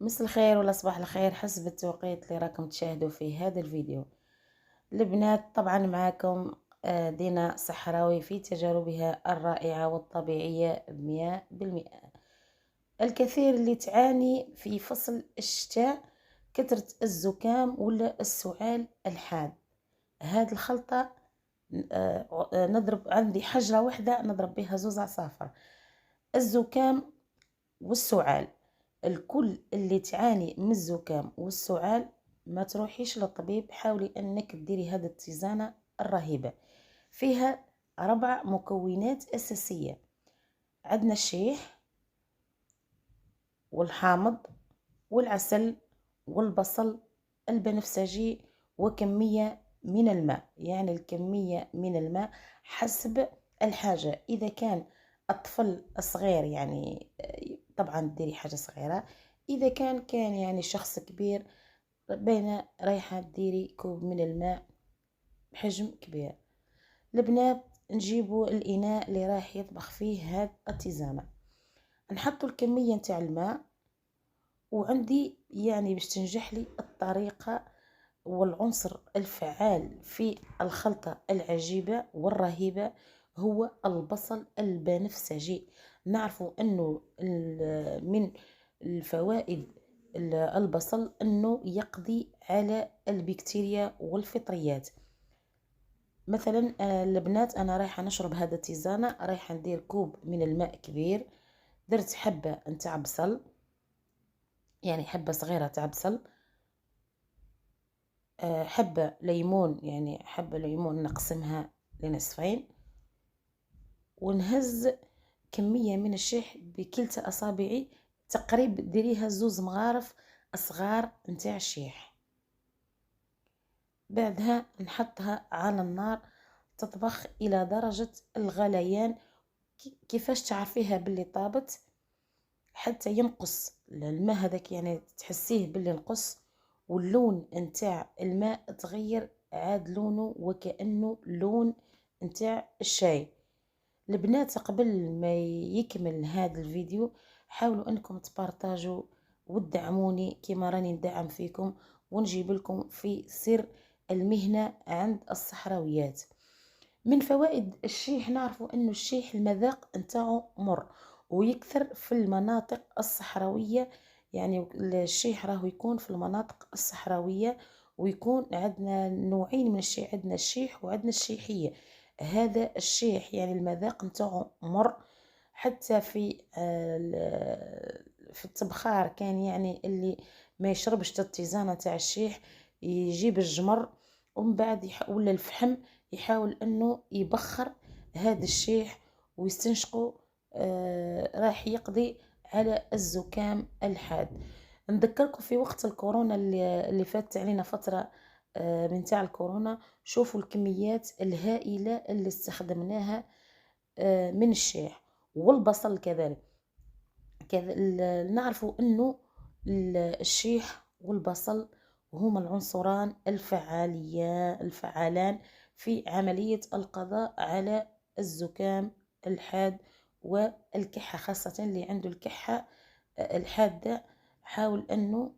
مسا الخير ولا صباح الخير حسب التوقيت اللي راكم تشاهدوا فيه هذا الفيديو. البنات طبعا معاكم دينا صحراوي في تجاربها الرائعة والطبيعية 100%. الكثير اللي تعاني في فصل الشتاء كثرة الزكام ولا السعال الحاد. هاد الخلطة نضرب عندي حجرة واحدة نضرب بها زوز عصافر: الزكام والسعال. الكل اللي تعاني من الزكام والسعال ما تروحيش للطبيب، حاولي انك ديري هذه التيزانة الرهيبة. فيها 4 مكونات اساسية: عندنا الشيح والحامض والعسل والبصل البنفسجي وكمية من الماء. يعني الكمية من الماء حسب الحاجة. إذا كان الطفل صغير يعني طبعا ديري حاجة صغيرة. إذا كان يعني شخص كبير بين رايحة ديري كوب من الماء بحجم كبير. البنات نجيبوا الإناء اللي راح يطبخ فيه هاد التيزانة، نحطوا الكمية نتاع الماء. وعندي يعني باش تنجح لي الطريقة والعنصر الفعال في الخلطة العجيبة والرهيبة هو البصل البنفسجي. نعرفوا انه من الفوائد البصل انه يقضي على البكتيريا والفطريات. مثلا البنات انا رايحه نشرب هذا التيزانه، رايحه ندير كوب من الماء كبير، درت حبه نتاع بصل، يعني حبه صغيره تاع بصل، حبة ليمون، يعني حبة ليمون نقسمها لنصفين، ونهز كمية من الشيح بكلتا أصابعي، تقريب ديريها 2 مغارف صغار نتاع الشيح. بعدها نحطها على النار تطبخ إلى درجة الغليان. كيفاش تعرفيها باللي طابت؟ حتى ينقص الماء هذاك، يعني تحسيه باللي نقص واللون نتاع الماء تغير، عاد لونه وكأنه لون نتاع الشاي. البنات قبل ما يكمل هذا الفيديو حاولوا انكم تبارطاجوا وتدعموني كما راني ندعم فيكم، ونجيب لكم في سر المهنة عند الصحراويات. من فوائد الشيح نعرفوا انه الشيح المذاق نتاعو مر ويكثر في المناطق الصحراوية. يعني الشيح راهو يكون في المناطق الصحراوية، ويكون عندنا نوعين من الشيح، عندنا الشيح وعندنا الشيحية. هذا الشيح يعني المذاق نتاعو مر. حتى في التبخار كان يعني اللي ما يشربش التيزانة تاع الشيح يجيب الجمر ومن بعد ولا الفحم يحاول انه يبخر هذا الشيح ويستنشقه. راح يقضي على الزكام الحاد. نذكركم في وقت الكورونا اللي فاتت علينا فترة من تاع الكورونا، شوفوا الكميات الهائلة اللي استخدمناها من الشيح والبصل كذلك. نعرفوا انه الشيح والبصل هما العنصران الفعالان في عملية القضاء على الزكام الحاد والكحة، خاصة اللي عنده الكحة الحادة. حاول انه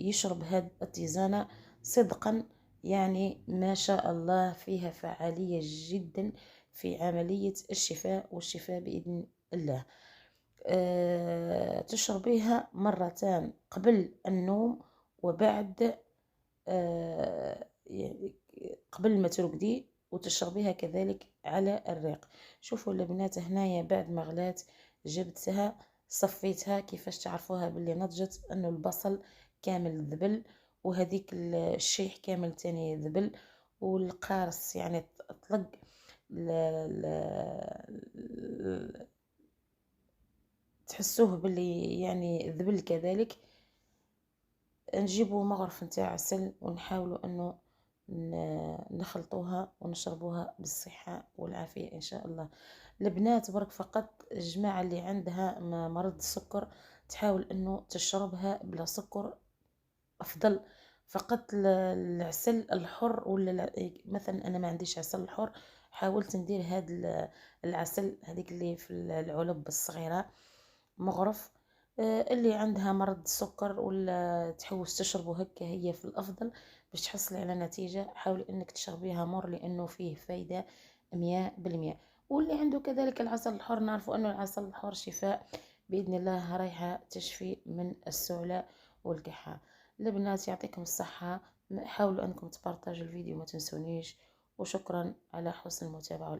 يشرب هاد التيزانة صدقا، يعني ما شاء الله فيها فعالية جدا في عملية الشفاء والشفاء بإذن الله. تشربيها مرتان قبل النوم وبعد يعني قبل ما ترقدي، وتشربيها كذلك على الريق. شوفوا البنات هنايا بعد ما غلات جبتها صفيتها. كيفاش تعرفوها باللي نضجت؟ انه البصل كامل ذبل، وهذيك الشيح كامل تاني ذبل، والقارص يعني طلق تحسوه باللي يعني ذبل كذلك. نجيبوا مغرف نتاع عسل ونحاولوا انه نخلطوها ونشربوها بالصحة والعافية ان شاء الله. البنات برك فقط الجماعة اللي عندها مرض السكر تحاول انه تشربها بلا سكر افضل. فقط العسل الحر ولا مثلا انا ما عنديش عسل الحر، حاولت ندير هاد العسل هذيك اللي في العلب الصغيرة مغرف. اللي عندها مرض السكر ولا تحوس تشربه هكا هي في الأفضل باش تحصلي على نتيجة. حاولي انك تشربيها مر لانه فيه فايدة 100%. واللي عنده كذلك العسل الحر، نعرفوا انه العسل الحر شفاء بإذن الله، رايحة تشفي من السعلة والكحة. البنات يعطيكم الصحة، حاولوا انكم تبارطاجوا الفيديو ما تنسونيش، وشكرا على حسن المتابعة.